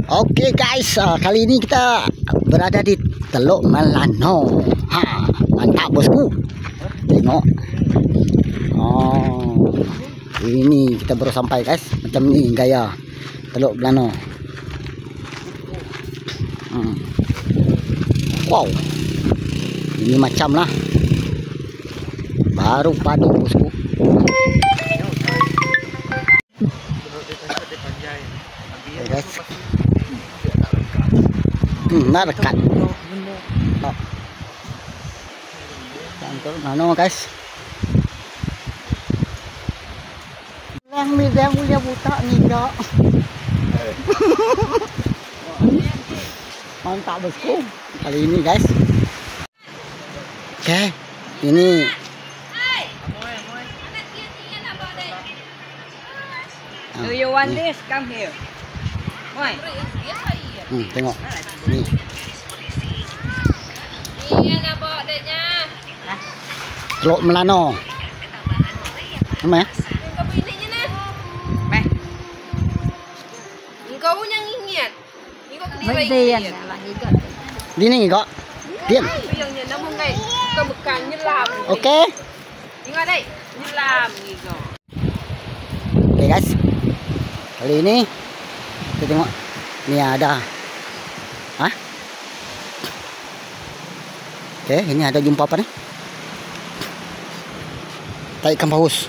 Oke guys, kali ini kita berada di Teluk Melano. Mantap bosku. Tengok. Ini kita baru sampai guys. Macam ni gaya Teluk Melano. Wow. Ini macam lah. Baru padu bosku. Okay, guys. Nah dekat. Teluk Melano guys. Yang punya buta ni dok. Mantap bosku. Kali ini guys. Oke, ini Do you want this? Come here. Why? Tengok. Ni. Iya nak bawa deknya. Teluk Melano. Nama ya? Engkau bininya nah. Meh. Engkau yang ingat. Engkau kediri. Dini kok. Diam. Yang namun ngai kebekan nyelam. Oke. Ingat deh, nyelam gitu. Oke guys. Kali ini kita tengok ni ada. Oke, ini ada jumpa apa nih? Tai ikan paus.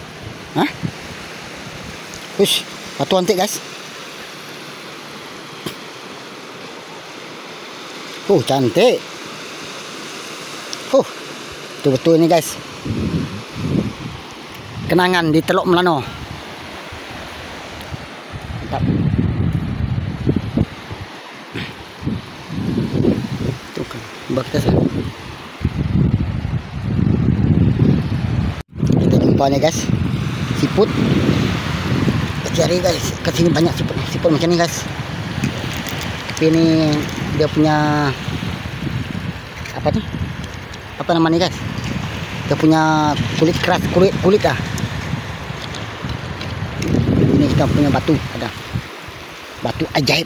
Hush, batu antik guys. Cantik. Betul-betul ini guys. Kenangan di Teluk Melano. Mantap. Tuh kan, baktas. Kita jumpa nih guys. Siput. Cari guys, ke sini banyak siput macam ni guys. Tapi ini dia punya apa nih? Apa namanya guys? Dia punya kulit keras, kulit lah. Ini kita punya batu, ada batu ajaib.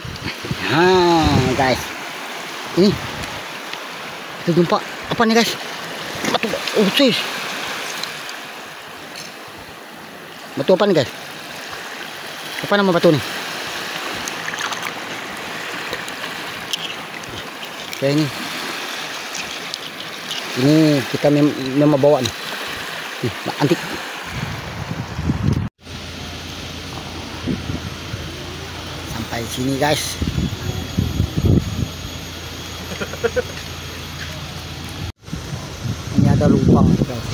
Guys, ini kita jumpa apa nih guys? Batu, sis. Batu apa nih guys? Apa nama batu nih? Kayak ini kita memang bawa nih. Antik. Sampai sini guys. Ini ada lubang guys.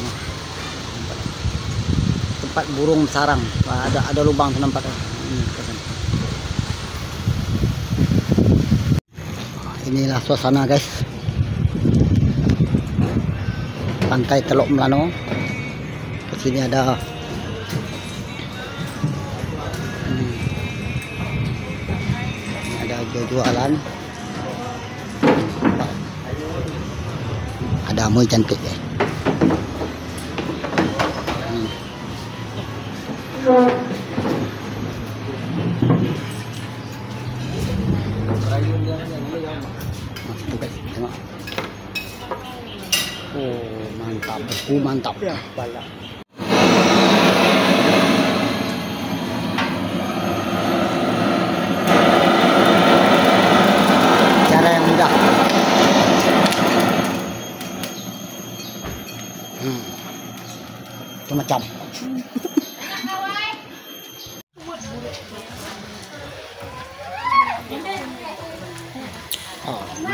Tempat burung sarang. Ada lubang tu nampak. Inilah suasana guys. Pantai Teluk Melano. Ke sini ada jualan. Ada muy cantik ya. Tengok. Mantap, mantap. Cara yang mudah. Itu macam.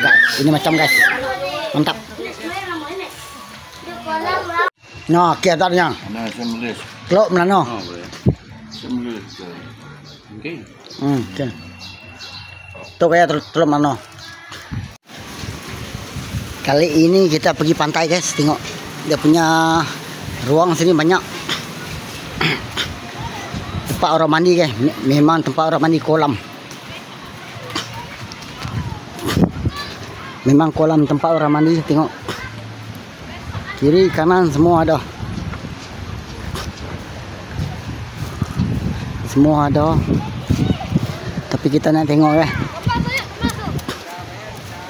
Guys, ini macam guys. Mantap. Nah, kiatannya. Teluk Melano. Oke. Tuh kayak Teluk Melano. Kali ini kita pergi pantai guys. Tengok dia punya ruang sini banyak. Tempat orang mandi guys. Memang tempat orang mandi kolam. Memang kolam tempat orang mandi. Tengok kiri kanan semua ada. Semua ada. Tapi kita nak tengok ya.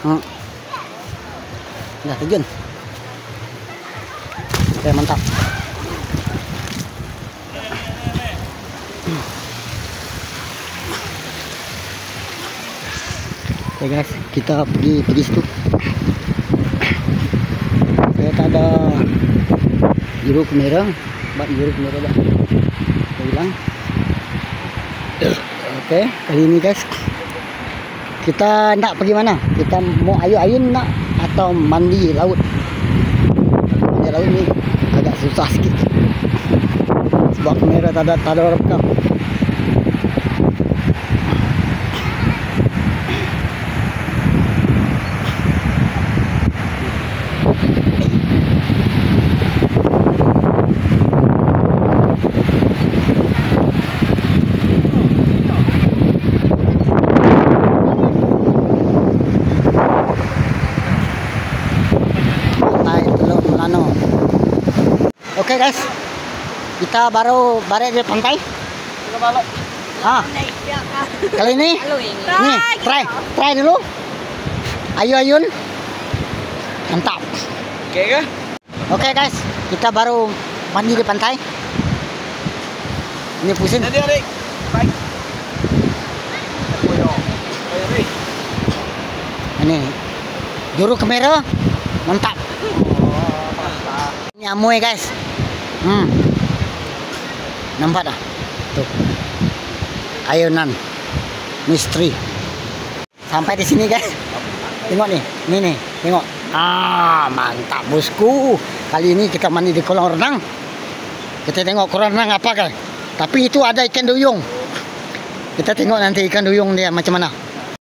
Dah terjun. Oke, mantap. Oke guys, kita pergi situ. Ternyata ada jeruk merah, jeruk merah dah hilang. Oke, kali ini guys kita nak pergi mana? Kita mau ayun nak atau mandi laut? Mandi laut ni agak susah sikit sebab kamera tak ada orang rekam. Oke guys, kita baru di pantai. Kali ini, nih try dulu. Ayun, mantap. Oke guys, kita baru mandi di pantai. Ini pusing. Ini jeruk merah, mantap. Ini amoy guys. Nampak dah? Tuh. Ayunan misteri. Sampai di sini guys. Tengok nih. Nih, tengok. Mantap bosku. Kali ini kita mandi di kolam renang. Kita tengok kolam renang apa guys. Tapi itu ada ikan duyung. Kita tengok nanti ikan duyung dia macam mana.